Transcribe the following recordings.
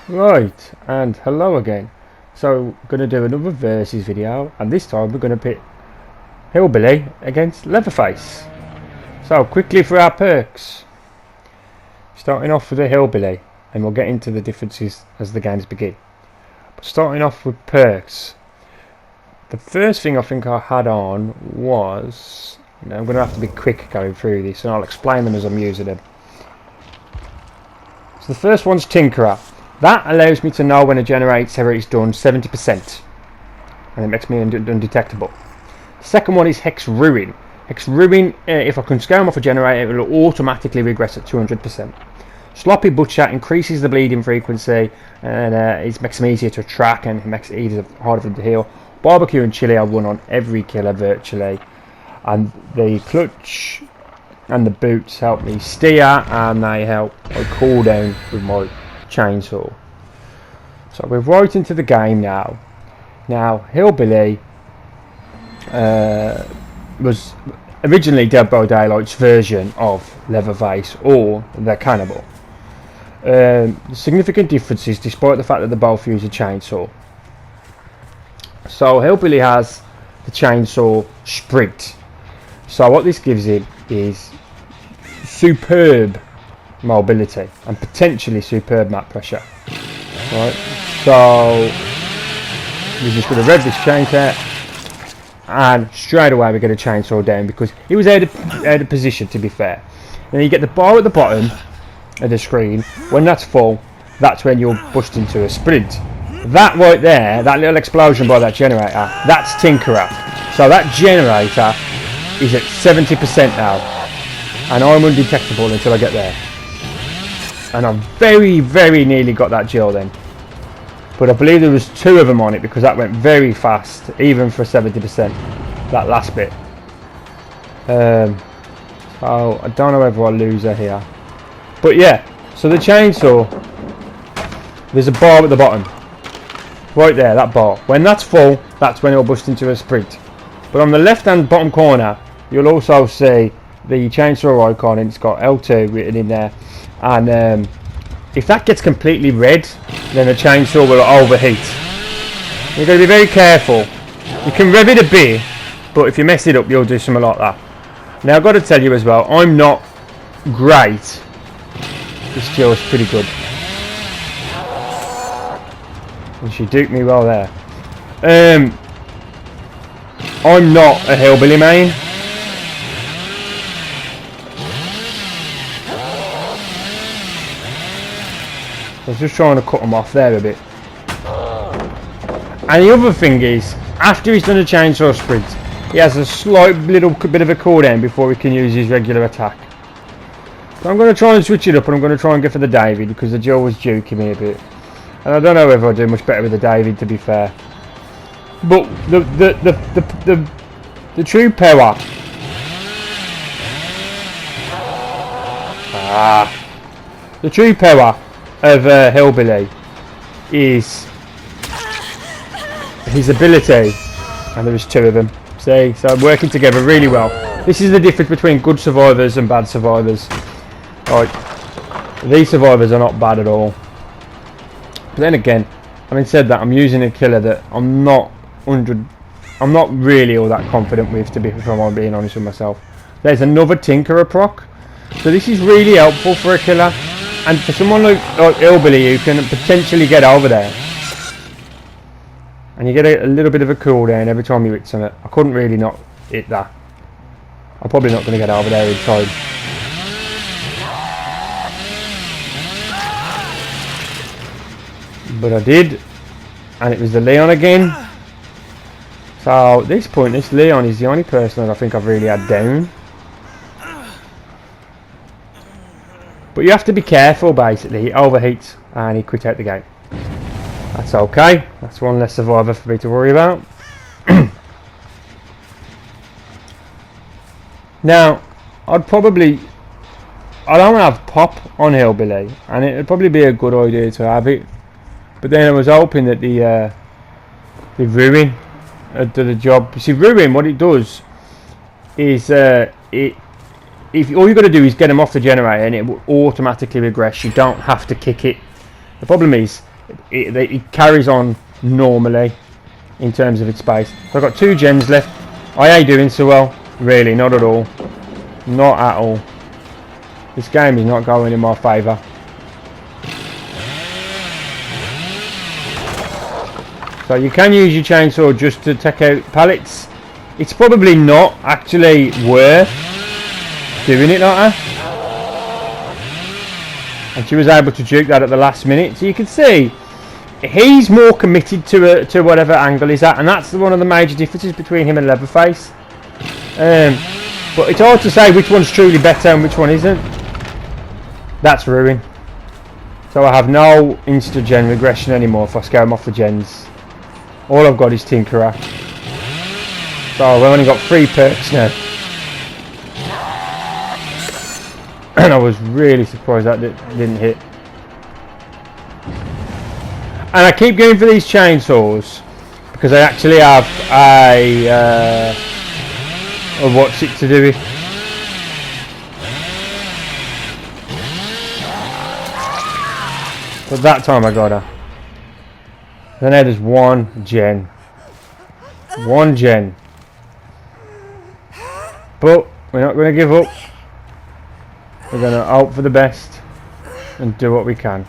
Right, and hello again. So, going to do another versus video, and this time we're going to pit Hillbilly against Leatherface. So, quickly for our perks. Starting off with the Hillbilly, and we'll get into the differences as the games begin. But starting off with perks, the first thing I think I had on was... I'm going to have to be quick going through this, and I'll explain them as I'm using them. So the first one's Tinkerer. That allows me to know when a generator is done 70%, and it makes me undetectable. The second one is Hex Ruin. Hex Ruin, if I can scale off a generator, it will automatically regress at 200%. Sloppy Butcher increases the bleeding frequency, and it makes them easier to track, and it makes it easier, harder for them to heal. Barbecue and Chili I run on every killer virtually, and the Clutch and the Boots help me steer, and they help I cool down with my chainsaw. So we're right into the game now. Now Hillbilly was originally Dead by Daylight's version of Leatherface or the Cannibal. Significant differences despite the fact that they both use a chainsaw. So Hillbilly has the chainsaw sprint. So what this gives him is superb mobility and potentially superb map pressure. Right, so we're just going to rev this chainsaw, and straight away we get a chainsaw down because he was out of position, to be fair. Then you get the bar at the bottom of the screen. When that's full, that's when you'll bust into a sprint. That right there, that little explosion by that generator, that's Tinkerer. So that generator is at 70% now, and I'm undetectable until I get there. And I very, very nearly got that Jill then. But I believe there was two of them on it because that went very fast, even for 70%, that last bit. So I don't know whether I'll lose her here. But yeah, so the chainsaw, there's a bar at the bottom. Right there, that bar. When that's full, that's when it'll bust into a sprint. But on the left-hand bottom corner, you'll also see the chainsaw icon, and it's got L2 written in there. And if that gets completely red, then the chainsaw will overheat. You've got to be very careful. You can rev it a bit, but if you mess it up, you'll do something like that. Now I've got to tell you as well, I'm not great. This Jill's pretty good. And she duped me well there. I'm not a Hillbilly main. I was just trying to cut him off there a bit. And the other thing is, after he's done a chainsaw sprint, he has a slight little bit of a cooldown before he can use his regular attack. So I'm going to try and switch it up, and I'm going to try and go for the David because the Jill was juking me a bit. And I don't know whether I'll do much better with the David, to be fair. But the true power. The true power of Hillbilly is his ability, and there is two of them. See, so working together really well. This is the difference between good survivors and bad survivors. Right, these survivors are not bad at all. But then again, having said that, I'm using a killer that I'm not really all that confident with, to be, if I'm being honest with myself. There's another Tinkerer proc, so this is really helpful for a killer. And for someone like Hillbilly, you can potentially get over there. And you get a little bit of a cooldown every time you hit something. I couldn't really not hit that. I'm probably not going to get over there in time. But I did. And it was the Leon again. So at this point, this Leon is the only person that I think I've really had down. But you have to be careful, basically. He overheats and he quit out the game. That's okay. That's one less survivor for me to worry about. Now, I don't have pop on Hillbilly, and it would probably be a good idea to have it. But then I was hoping that the Ruin do the job. You see, Ruin, what it does is if all you've got to do is get them off the generator, and it will automatically regress. You don't have to kick it. The problem is it carries on normally in terms of its space. So I've got 2 gens left. I ain't doing so well, really, not at all. Not at all. This game is not going in my favour. So you can use your chainsaw just to take out pallets. It's probably not actually worth doing it like that. And she was able to juke that at the last minute. So you can see he's more committed to whatever angle he's at, and that's one of the major differences between him and Leatherface. But it's hard to say which one's truly better and which one isn't. That's ruin. So I have no insta-gen regression anymore if I scale them off the gens. All I've got is Tinkerer. So I've only got 3 perks now. And I was really surprised that didn't hit. And I keep going for these chainsaws because I actually have a what's it to do with. But that time I got her. So now there's 1 gen. 1 gen. But we're not going to give up. We're going to hope for the best and do what we can.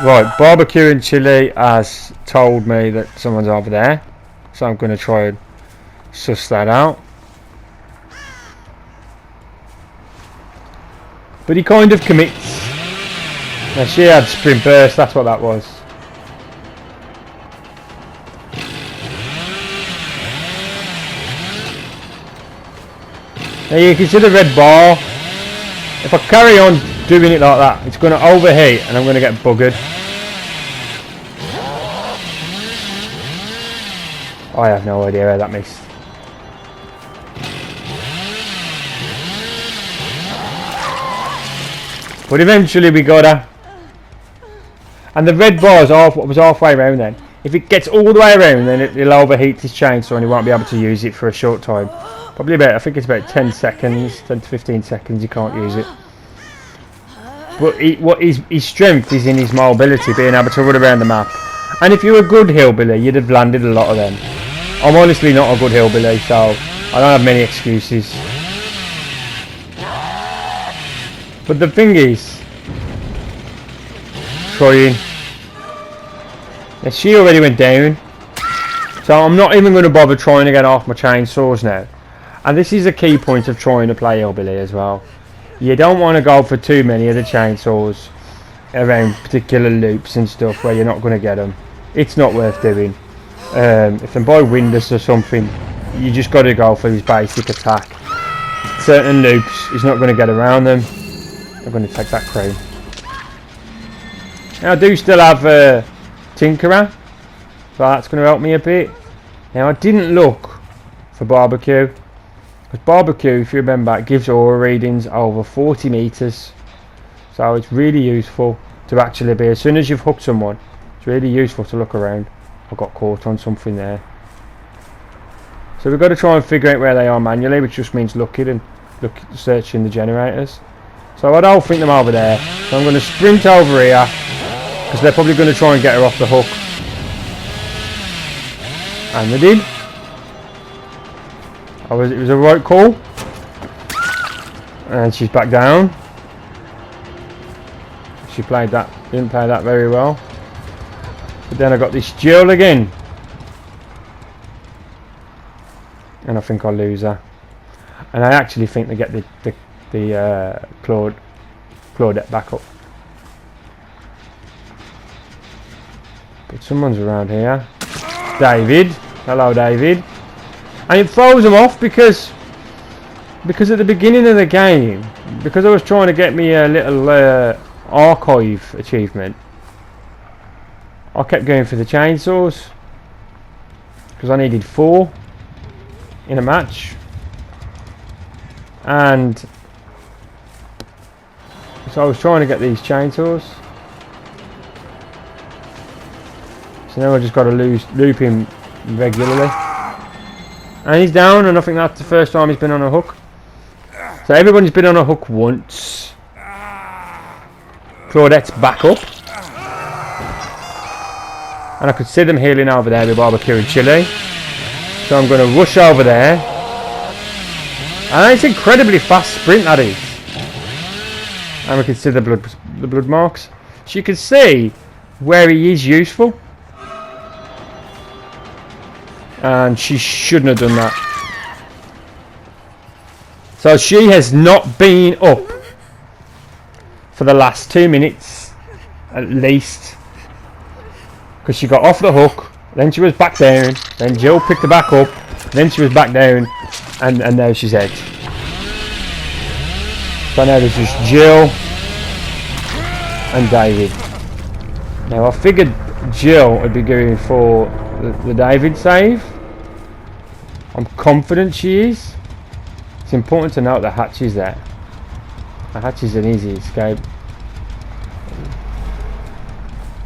Right, Barbecue and Chili has told me that someone's over there, so I'm going to try and suss that out. But he kind of commits. Now she had Sprint Burst, that's what that was. Now you can see the red bar. If I carry on doing it like that, it's going to overheat and I'm going to get buggered. I have no idea how that missed. But eventually we got her. And the red bar was halfway around then. If it gets all the way around, then it'll overheat his chainsaw and he won't be able to use it for a short time. Probably about, I think it's about 10 seconds, 10 to 15 seconds you can't use it. But his strength is in his mobility, being able to run around the map. And if you're a good hillbilly, you'd have landed a lot of them. I'm honestly not a good hillbilly, so I don't have many excuses. But the thing is, trying. Now she already went down, so I'm not even going to bother trying to get off my chainsaws now. And this is a key point of trying to play hillbilly as well. You don't want to go for too many of the chainsaws around particular loops and stuff where you're not going to get them. It's not worth doing. If they buy Windows or something, you just got to go for his basic attack. Certain loops, he's not going to get around them. I'm going to take that crown. Now I do still have Tinkerer, so that's going to help me a bit. Now I didn't look for Barbecue. Because Barbecue, if you remember, it gives aura readings over 40 meters. So it's really useful to actually be, as soon as you've hooked someone, it's really useful to look around. I got caught on something there. So we've got to try and figure out where they are manually, which just means looking and searching the generators. So I don't think them over there. So I'm going to sprint over here, because they're probably going to try and get her off the hook. And they did. It was a right call. And she's back down. She played that, didn't play that very well. But then I got this duel again. And I think I'll lose her. And I actually think they get the Claudette back up. But someone's around here. David. Hello, David. And it throws them off because at the beginning of the game, because I was trying to get me a little archive achievement, I kept going for the chainsaws because I needed 4 in a match. And so I was trying to get these chainsaws. So now I just got to loop him regularly. And he's down, and I think that's the first time he's been on a hook. So everybody's been on a hook once. Claudette's back up. And I could see them healing over there with barbecue and chili. So I'm going to rush over there. And it's incredibly fast sprint, that is. And we can see the blood marks. So you can see where he is useful. And she shouldn't have done that. So she has not been up for the last 2 minutes at least. Because she got off the hook, then she was back down, then Jill picked her back up, then she was back down, and now she's out. So now there's just Jill and David. Now I figured Jill would be going for the David save. I'm confident she is. It's important to note the hatch is there. The hatch is an easy escape.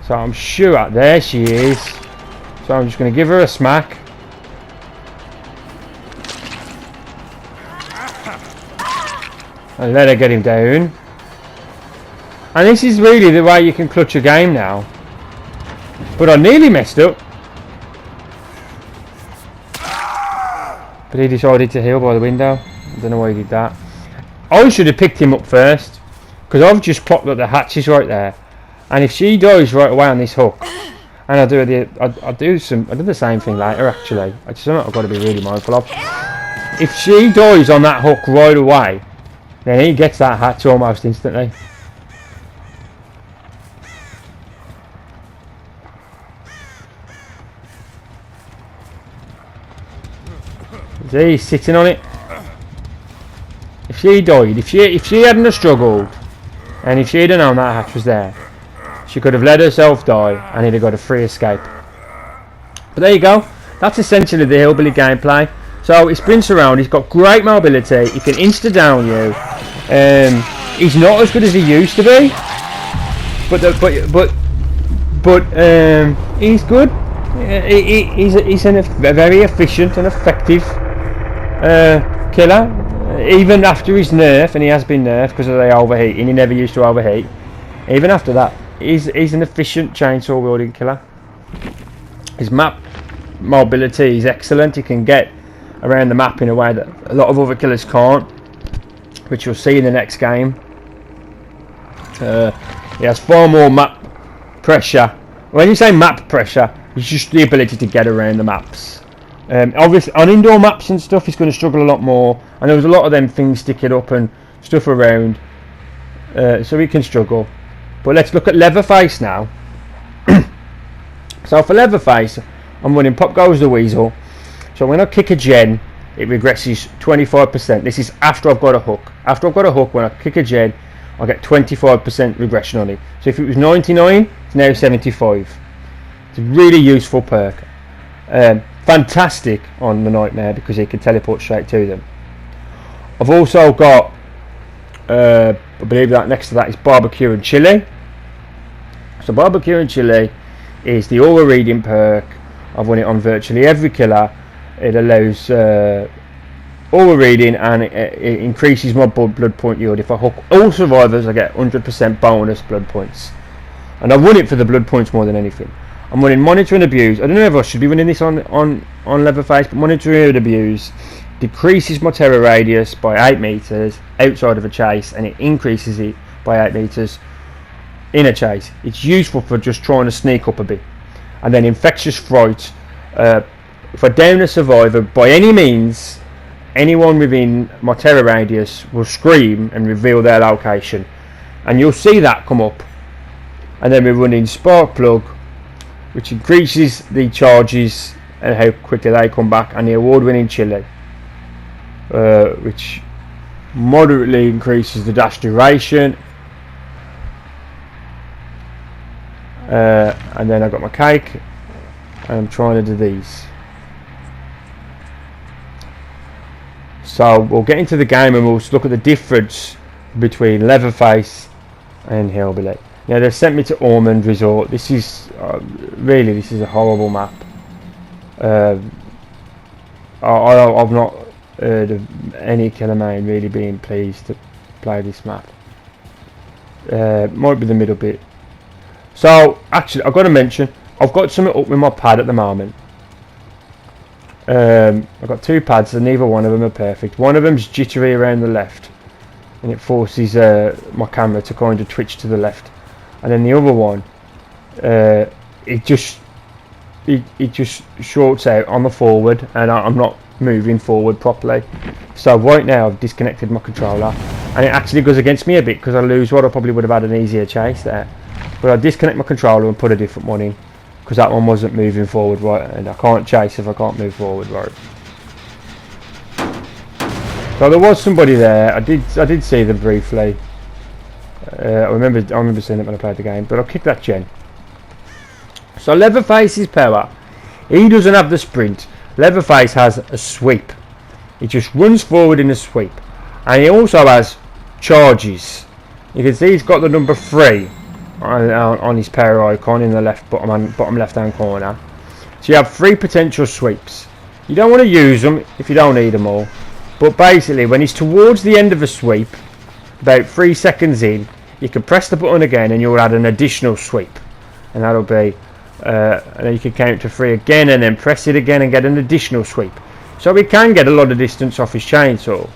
So I'm sure there she is. So I'm just going to give her a smack. And let her get him down. And this is really the way you can clutch a game now. But I nearly messed up. But he decided to heal by the window. I don't know why he did that. I should have picked him up first. Because I've just clocked that the hatch is right there. And if she dies right away on this hook, and I do the same thing later actually. It's something I've got to be really mindful of. If she dies on that hook right away, then he gets that hatch almost instantly. See, he's sitting on it. If she died, if she hadn't have struggled, and if she'd have known that hatch was there, she could have let herself die and he'd have got a free escape. But there you go. That's essentially the Hillbilly gameplay. So he sprints around, he's got great mobility, he can insta down you. He's not as good as he used to be. But he's good. He's a very efficient and effective killer. Even after his nerf, and he has been nerfed because of the overheating, he never used to overheat. Even after that, he's an efficient chainsaw wielding killer. His map mobility is excellent. He can get around the map in a way that a lot of other killers can't, which you'll see in the next game. He has far more map pressure. When you say map pressure, it's just the ability to get around the maps. Obviously on indoor maps and stuff he's going to struggle a lot more, and there was a lot of them things sticking up and stuff around, so he can struggle. But let's look at Leatherface now. So for Leatherface, I'm running Pop Goes the Weasel. So when I kick a gen, it regresses 25%. This is after I've got a hook. After I've got a hook, when I kick a gen, I get 25% regression on it. So if it was 99, it's now 75. It's a really useful perk. Fantastic on the Nightmare because he can teleport straight to them. I've also got, I believe that next to that is Barbecue and Chili. So Barbecue and Chili is the aura reading perk. I've run it on virtually every killer. It allows aura reading, and it increases my blood point yield. If I hook all survivors, I get 100% bonus blood points. And I run it for the blood points more than anything. I'm running Monitor and Abuse. I don't know if I should be running this on Leatherface, but Monitor and Abuse decreases my terror radius by 8 meters outside of a chase, and it increases it by 8 meters in a chase. It's useful for just trying to sneak up a bit. And then Infectious Fright. If I down a survivor by any means, anyone within my terror radius will scream and reveal their location, and you'll see that come up. And then we're running Spark Plug, which increases the charges and how quickly they come back, and the award-winning Chili, which moderately increases the dash duration. And then I've got my cake, and I'm trying to do these. So we'll get into the game and we'll look at the difference between Leatherface and Hillbilly. Now they've sent me to Ormond Resort. This is really, this is a horrible map. I've not heard of any killer main really being pleased to play this map. Might be the middle bit. So actually, I've got to mention, I've got something up with my pad at the moment. I've got 2 pads and neither one of them are perfect. One of them's jittery around the left, and it forces my camera to kind of twitch to the left, and then the other one, it just shorts out on the forward, and I'm not moving forward properly. So right now I've disconnected my controller, and it actually goes against me a bit because I lose what I probably would have had an easier chase there. But I disconnect my controller and put a different one in, because that one wasn't moving forward right, and I can't chase if I can't move forward right. So there was somebody there. I did see them briefly. I remember seeing them when I played the game, but I'll kick that gen. So Leatherface's power, he doesn't have the sprint. Leatherface has a sweep. He just runs forward in a sweep, and he also has charges. You can see he's got the number 3 on his power icon in the bottom left hand corner. So you have 3 potential sweeps. You don't want to use them if you don't need them all, but basically when he's towards the end of a sweep, about 3 seconds in, you can press the button again and you'll add an additional sweep, and that'll be and then you can count to 3 again and then press it again and get an additional sweep. So we can get a lot of distance off his chainsaw.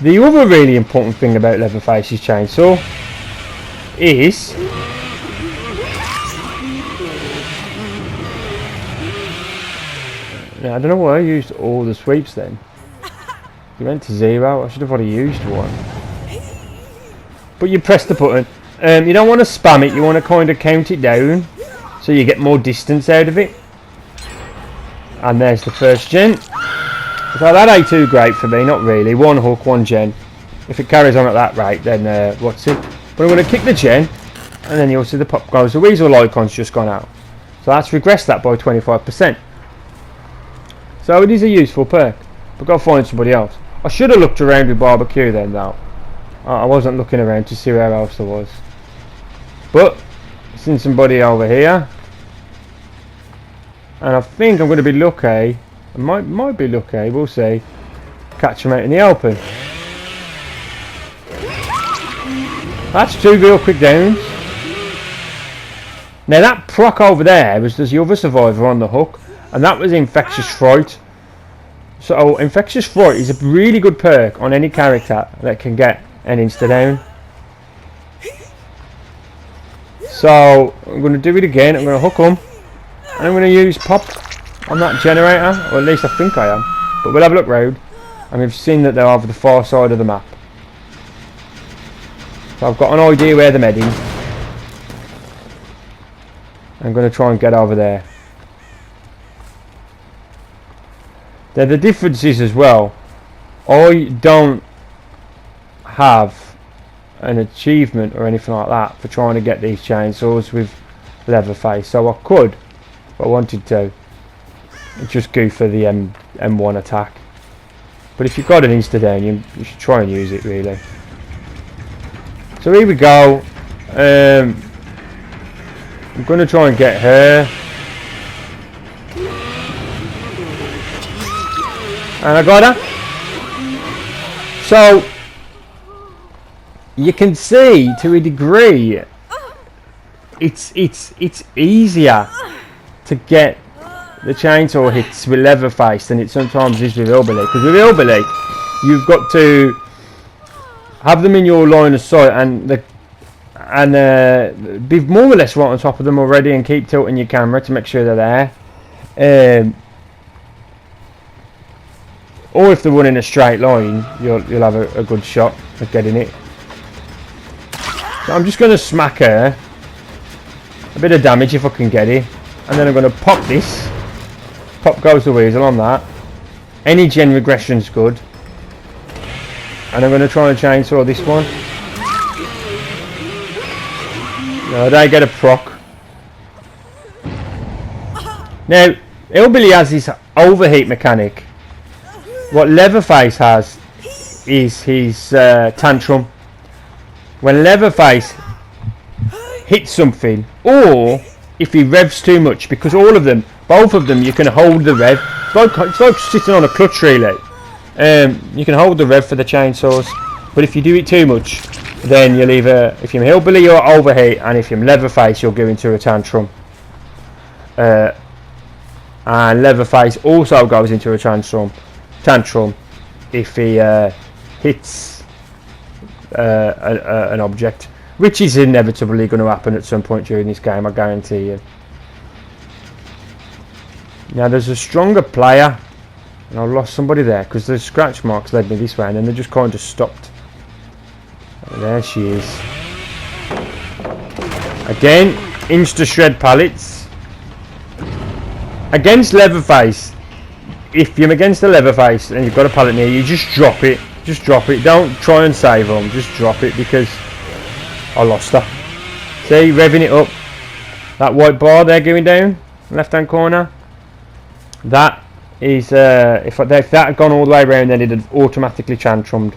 The other really important thing about Leatherface's chainsaw is now, I don't know why I used all the sweeps then. You went to 0. I should have already used one. But you press the button. You don't want to spam it. You want to kind of count it down so you get more distance out of it. And there's the first gen. So that ain't too great for me, not really. 1 hook, 1 gen. If it carries on at that rate, then what's it? But I'm going to kick the gen, and then you'll see the pop goes. The weasel icon's just gone out. So that's regressed that by 25%. So it is a useful perk. But go find somebody else. I should have looked around with barbecue then, though. I wasn't looking around to see where else there was. But I've seen somebody over here, and I think I'm going to be lucky. I might be lucky. We'll see. Catch them out in the open. That's 2 real quick downs. Now that proc over there was the other survivor on the hook, and that was Infectious Fright. So Infectious Fright is a really good perk on any character that can get an insta down. So I'm going to do it again. I'm going to hook them, and I'm going to use pop on that generator, or at least I think I am. But we'll have a look round, and we've seen that they're over the far side of the map. So I've got an idea where they're heading. I'm going to try and get over there. Now the difference is as well, I don't have an achievement or anything like that for trying to get these chainsaws with Leatherface. So I could, if I wanted to, just go for the M1 attack. But if you've got an insta down, you should try and use it really. So here we go. I'm going to try and get her. And I got her. So you can see to a degree it's easier to get the chainsaw hits with Leatherface than it sometimes is with Hillbilly. Because with Hillbilly you've got to have them in your line of sight and be more or less right on top of them already, and keep tilting your camera to make sure they're there. Or if they're running a straight line, you'll have a good shot at getting it. So I'm just going to smack her. A bit of damage if I can get it. And then I'm going to pop this. Pop goes the weasel on that. Any gen regression's good. And I'm going to try and chainsaw this one. No, I don't get a proc. Now, Hillbilly has this overheat mechanic. What Leatherface has is his tantrum. When Leatherface hits something, or if he revs too much, because all of them, both of them, you can hold the rev. It's like sitting on a clutch really. You can hold the rev for the chainsaws, but if you do it too much, then you'll either, if you're Hillbilly, you'll overheat, and if you're Leatherface, you'll go into a tantrum. And Leatherface also goes into a tantrum if he hits an object, which is inevitably going to happen at some point during this game, I guarantee you. Now there's a stronger player, and I lost somebody there because the scratch marks led me this way, and then they just kind of stopped. And there she is. Again, insta shred pallets. Against Leatherface, if you're against the Leatherface and you've got a pallet near you, just drop it. Just drop it. Don't try and save them. Just drop it, because I lost her. See, revving it up. That white bar there going down, left hand corner. That is, if that had gone all the way around, then it had automatically tantrummed.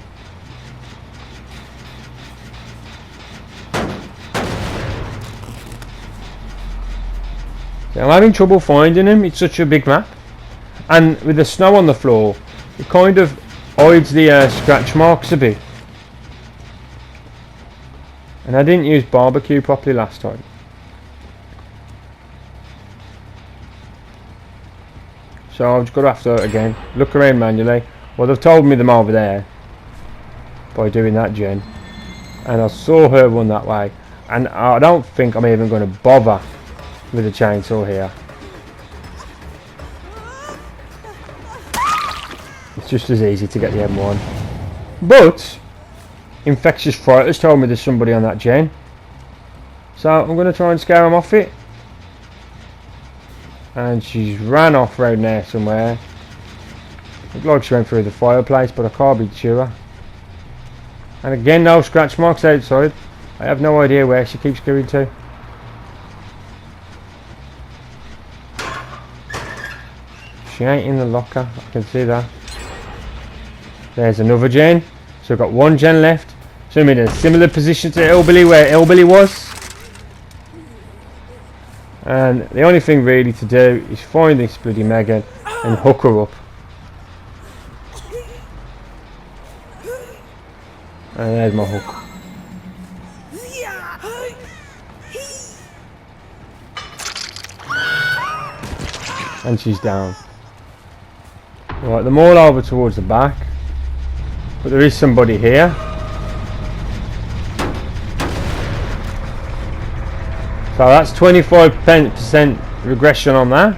I'm having trouble finding him. It's such a big map, and with the snow on the floor, it kind of hides the scratch marks a bit. And I didn't use barbecue properly last time. So I've just got to have to again look around manually. Well, they've told me them over there by doing that gen, and I saw her run that way, and I don't think I'm even going to bother with a chainsaw here. It's just as easy to get the M1. But Infectious Fright has told me there's somebody on that gen, so I'm going to try and scare him off it. And she's ran off round there somewhere. Looks like she went through the fireplace, but I can't be sure. And again, no scratch marks outside. I have no idea where she keeps going to. She ain't in the locker, I can see that. There's another gen. So I've got one gen left. So I'm in a similar position to Hillbilly, where Hillbilly was. And the only thing really to do is find this bloody Megan and hook her up. And there's my hook. And she's down. Right, they're all over towards the back, but there is somebody here. So that's 25% regression on that.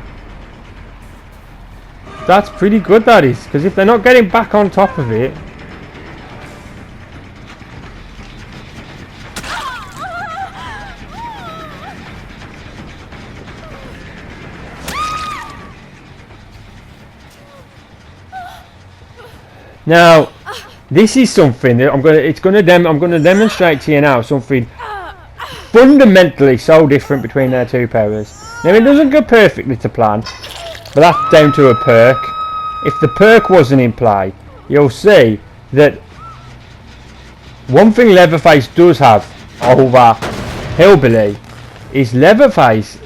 That's pretty good, that is, because if they're not getting back on top of it. Now, this is something that I'm going to demonstrate to you now, something fundamentally so different between their two powers. Now, it doesn't go perfectly to plan, but that's down to a perk. If the perk wasn't in play, you'll see that one thing Leatherface does have over Hillbilly is Leatherface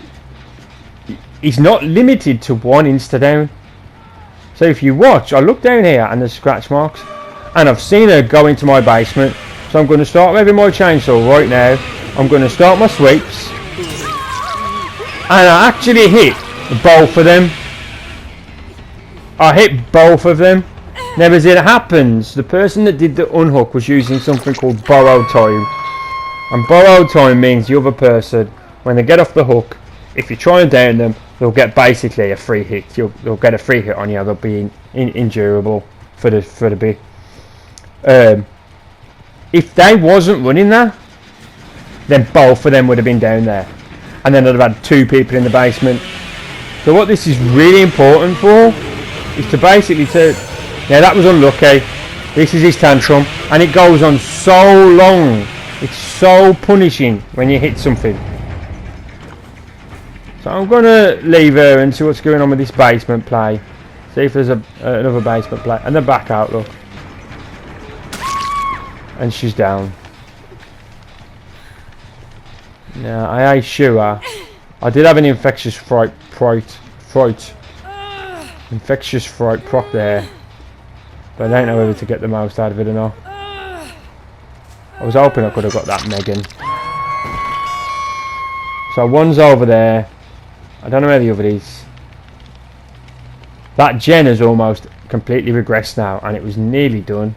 is not limited to one insta down. So if you watch, I look down here and there's scratch marks, and I've seen her go into my basement. So I'm going to start revving my chainsaw right now. I'm going to start my sweeps, and I actually hit both of them. I hit both of them. Now, as it happens, the person that did the unhook was using something called borrowed time, and borrowed time means the other person, when they get off the hook, if you try and down them, they'll get basically a free hit. They'll get a free hit on you. They'll be endurable for the bit. If they wasn't running that, then both of them would have been down there, and then I'd have had two people in the basement. So what this is really important for is to basically now that was unlucky. This is his tantrum, and it goes on so long. It's so punishing when you hit something. So I'm going to leave her and see what's going on with this basement play. See if there's another basement play. And the back out, look. And she's down. Now, I sure I did have an infectious fright infectious fright proc there. But I don't know whether to get the most out of it or not. I was hoping I could have got that Megan. So one's over there. I don't know where the other is. That gen has almost completely regressed now, and it was nearly done.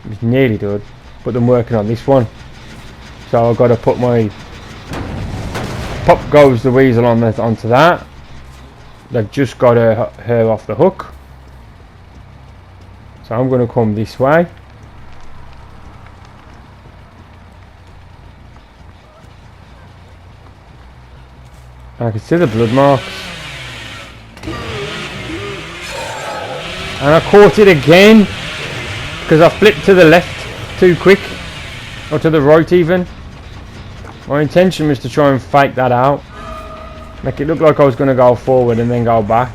It was nearly done. But I'm working on this one. So I've got to put my... Pop goes the weasel onto that. They've just got her off the hook. So I'm going to come this way. And I can see the blood marks. And I caught it again. Because I flipped to the left too quick. Or to the right even. My intention was to try and fake that out. Make it look like I was going to go forward and then go back.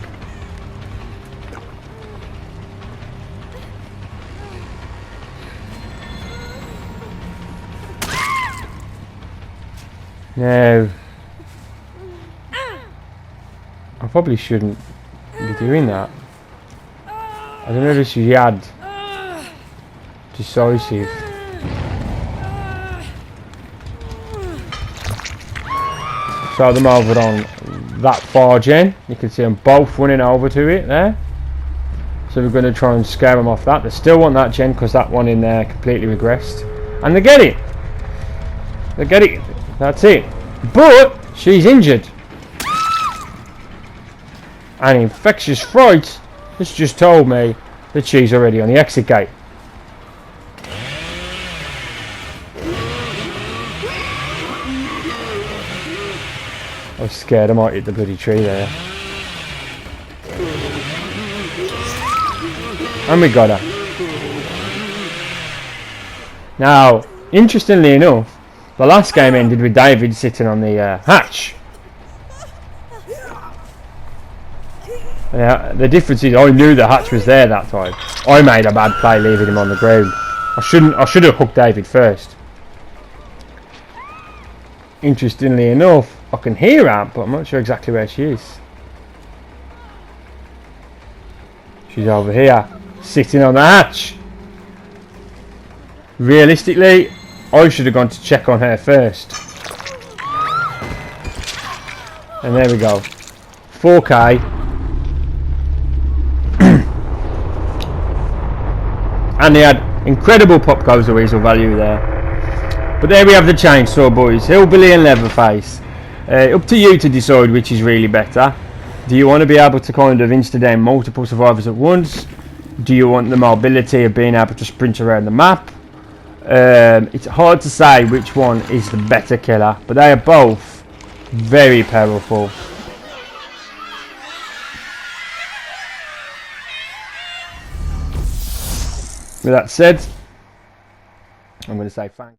No. I probably shouldn't be doing that. I don't know if this is Yad. Decisive. So them over on that far gen. You can see them both running over to it there. So we're going to try and scare them off that. They still want that gen because that one in there completely regressed. And they get it. They get it. That's it. But she's injured. And Infectious Fright has just told me that she's already on the exit gate. I was scared I might hit the bloody tree there. And we got her. Now, interestingly enough, the last game ended with David sitting on the hatch. The difference is I knew the hatch was there that time. I made a bad play leaving him on the ground. I should have hooked David first. Interestingly enough, I can hear her, but I'm not sure exactly where she is. She's over here, sitting on the hatch. Realistically, I should have gone to check on her first. And there we go. 4K. And they had incredible pop goes the weasel value there. But there we have the chainsaw boys, Hillbilly and Leatherface. Up to you to decide which is really better. Do you want to be able to kind of insta-down multiple survivors at once? Do you want the mobility of being able to sprint around the map? It's hard to say which one is the better killer, but they are both very powerful. With that said, I'm going to say thanks.